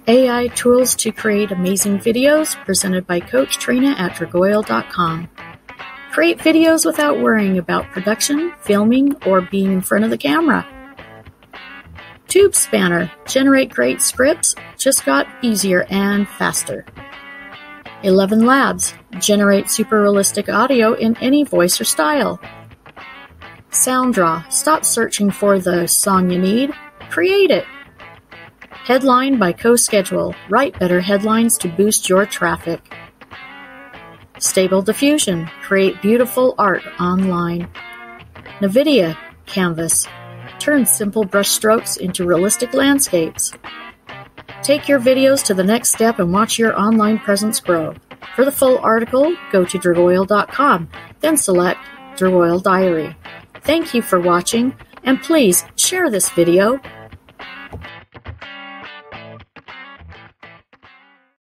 AI tools to create amazing videos, presented by Coach Trina at Dragoyle.com. Create videos without worrying about production, filming, or being in front of the camera. Tube Spanner. Generate great scripts, just got easier and faster. 11 Labs. Generate super realistic audio in any voice or style. SoundDraw. Stop searching for the song you need. Create it. Headline by CoSchedule. Write better headlines to boost your traffic. Stable Diffusion. Create beautiful art online. NVIDIA Canvas. Turn simple brush strokes into realistic landscapes. Take your videos to the next step and watch your online presence grow. For the full article, go to Dragoyle.com, then select Dragoyle Diary. Thank you for watching, and please share this video